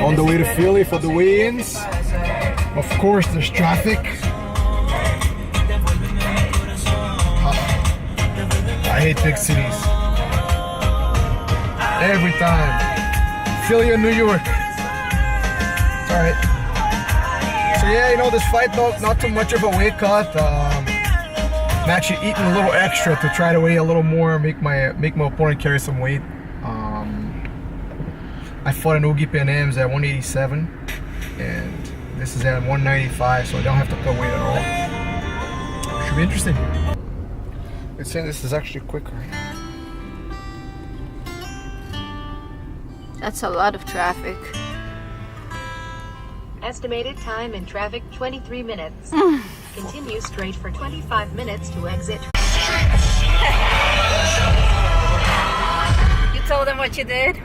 On the way to Philly for the weigh-ins. Of course, there's traffic. I hate big cities. Every time. Philly or New York. It's alright. So yeah, you know, this fight, not too much of a weight cut. I'm actually eating a little extra to try to weigh a little more, make my opponent carry some weight. I fought in Oogie Panams at 187, and this is at 195, so I don't have to put weight at all. Should be interesting. It's saying this is actually quicker. That's a lot of traffic. Estimated time in traffic 23 minutes. Continue straight for 25 minutes to exit. You told them what you did?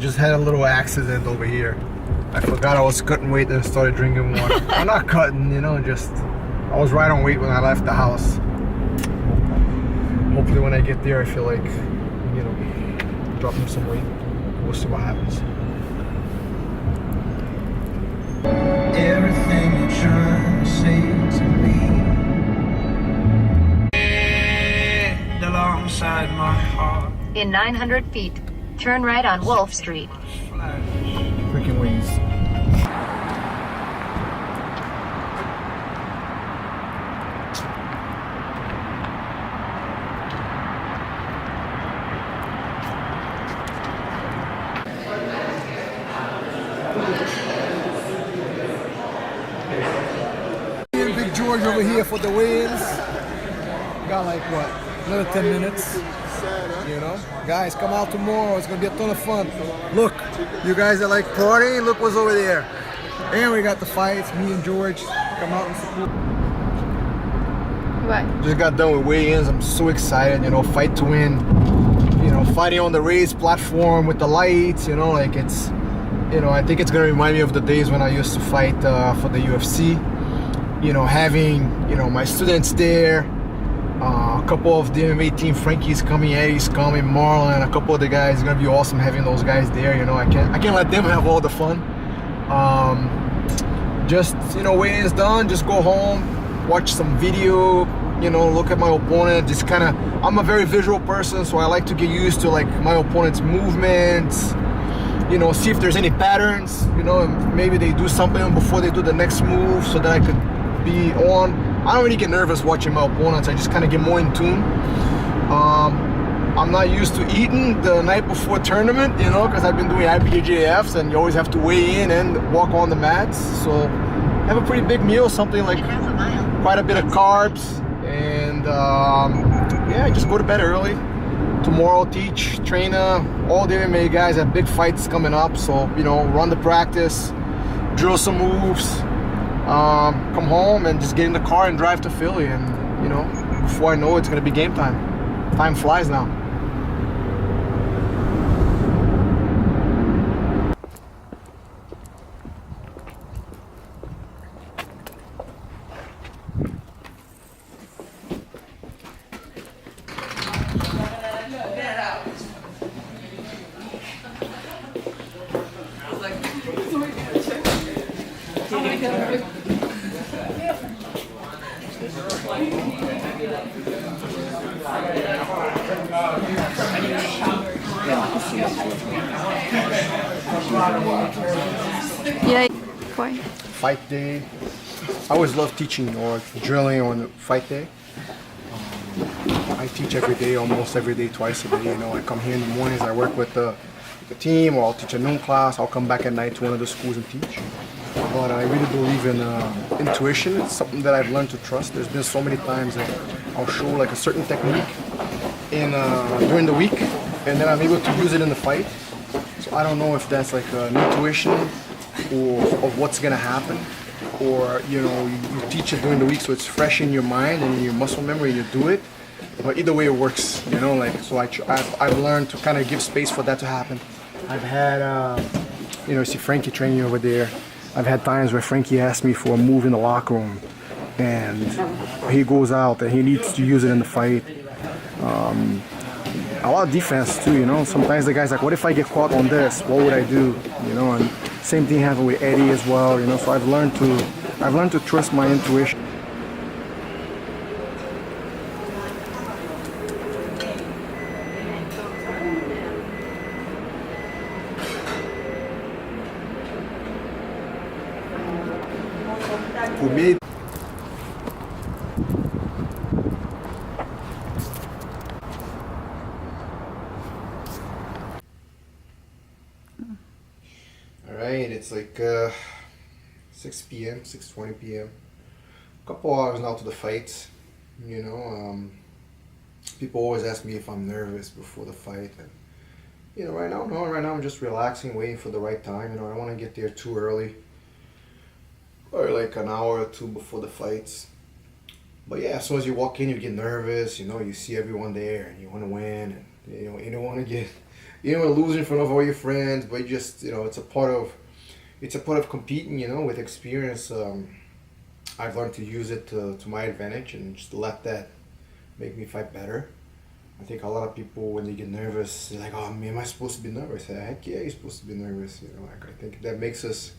Just had a little accident over here. I forgot I was cutting weight and started drinking water. I'm not cutting, you know, just I was right on weight when I left the house. Hopefully when I get there I feel like, you know, dropping some weight. We'll see what happens. Everything you're trying to say to me alongside my heart. In 900 feet, turn right on Wolf Street. Freaking wings. Big George over here for the weigh-ins. Got like what? Another 10 minutes. You know, guys, come out tomorrow. It's gonna be a ton of fun. Look, you guys are like partying. Look what's over there. And we got the fights. Me and George come out and support. What? Just got done with weigh-ins. I'm so excited. You know, fight to win. You know, fighting on the raised platform with the lights. You know, like it's. You know, I think it's gonna remind me of the days when I used to fight for the UFC. You know, having my students there. A couple of the MMA team, Frankie's coming, Eddie's coming, Marlon, a couple of the guys. It's gonna be awesome having those guys there. You know, I can't let them have all the fun. Just, you know, when it's done, just go home, watch some video. You know, look at my opponent. Just kind of, I'm a very visual person, so I like to get used to like my opponent's movements. You know, see if there's any patterns. You know, and maybe they do something before they do the next move, so that I could be on. I don't really get nervous watching my opponents. I just kind of get more in tune. I'm not used to eating the night before tournament, you know, because I've been doing RABJJs and you always have to weigh in and walk on the mats. So have a pretty big meal, something like quite a bit of carbs, and yeah, just go to bed early. Tomorrow teach, train all the MMA guys have big fights coming up, so you know, run the practice, drill some moves. Come home and just get in the car and drive to Philly, and you know, before I know it, it's gonna be game time. Time flies now. Yeah, boy. Fight day. I always love teaching or drilling on fight day. I teach every day, almost every day, twice a day. You know, I come here in the mornings, I work with the team, or I'll teach a noon class. I'll come back at night to one of the schools and teach. But I really believe in intuition. It's something that I've learned to trust. There's been so many times that I'll show like a certain technique during the week, and then I'm able to use it in the fight. So I don't know if that's like an intuition or of what's gonna happen, or you know, you teach it during the week so it's fresh in your mind and in your muscle memory. You do it, but either way it works. You know, like so I've learned to kind of give space for that to happen. I've had you know, see Frankie training over there. I've had times where Frankie asked me for a move in the locker room, and he goes out and he needs to use it in the fight. a lot of defense too, you know. Sometimes the guy's like, what if I get caught on this? What would I do? You know, and same thing happened with Eddie as well, you know. So I've learned to trust my intuition. For me, alright, it's like 6 p.m., 6:20 p.m. Couple hours now to the fight. You know, people always ask me if I'm nervous before the fight. And, you know, right now, no, right now I'm just relaxing, waiting for the right time. You know, I don't want to get there too early, or like an hour or two before the fights. But yeah, as soon as you walk in, you get nervous. You know, you see everyone there, and you want to win, and you don't want to get, you don't want to lose in front of all your friends. But you just, you know, it's a part of competing. You know, with experience, I've learned to use it to my advantage and just let that make me fight better. I think a lot of people, when they get nervous, they're like, "Oh, man, am I supposed to be nervous?" Heck yeah, you're supposed to be nervous. You know, like I think that makes us,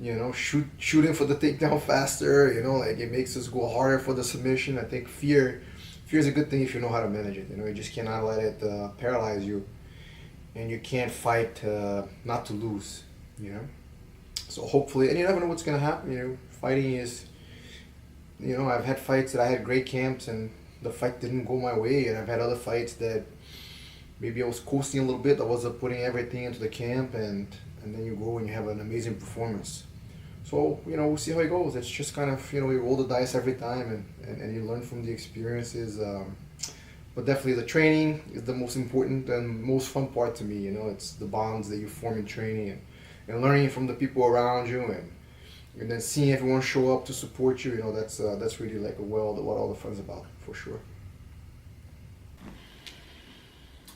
you know, shooting for the takedown faster. You know, like it makes us go harder for the submission. I think fear is a good thing if you know how to manage it. You know, you just cannot let it paralyze you, and you can't fight not to lose. You know, so hopefully, and you never know what's gonna happen. You know, fighting is, you know, I've had fights that I had great camps and the fight didn't go my way, and I've had other fights that maybe I was coasting a little bit. I wasn't putting everything into the camp, and then you go and you have an amazing performance. So, you know, we'll see how it goes. It's just kind of, you know, we roll the dice every time, and you learn from the experiences. But definitely the training is the most important and most fun part to me. You know, it's the bonds that you form in training, and learning from the people around you, and then seeing everyone show up to support you. You know, that's really like what all the fun's about, for sure.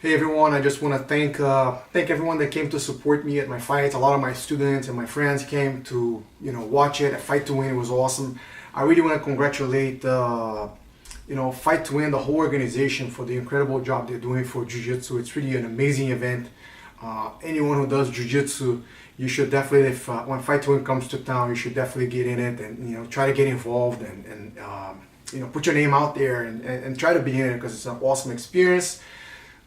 Hey everyone, I just want to thank everyone that came to support me at my fights. A lot of my students and my friends came to, you know, watch it. Fight to Win, it was awesome. I really want to congratulate you know, Fight to Win, the whole organization, for the incredible job they're doing for Jiu-Jitsu. It's really an amazing event. Anyone who does Jiu-Jitsu, you should definitely, when Fight to Win comes to town, you should definitely get in it and, you know, try to get involved and you know, put your name out there and try to be in it, because it's an awesome experience.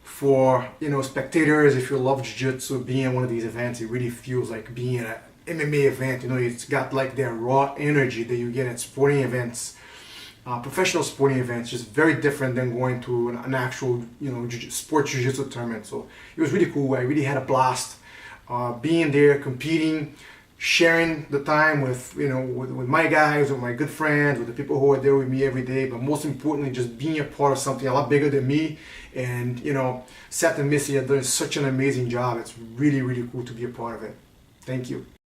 For, you know, spectators, if you love Jiu-Jitsu, being at one of these events, it really feels like being at an MMA event. You know, it's got like that raw energy that you get at sporting events, professional sporting events. Just very different than going to an actual, you know, sports Jiu-Jitsu tournament. So it was really cool. I really had a blast being there, competing, sharing the time with, you know, with my guys, with my good friends, with the people who are there with me every day. But most importantly, just being a part of something a lot bigger than me. And, you know, Seth and Missy are doing such an amazing job. It's really, really cool to be a part of it. Thank you.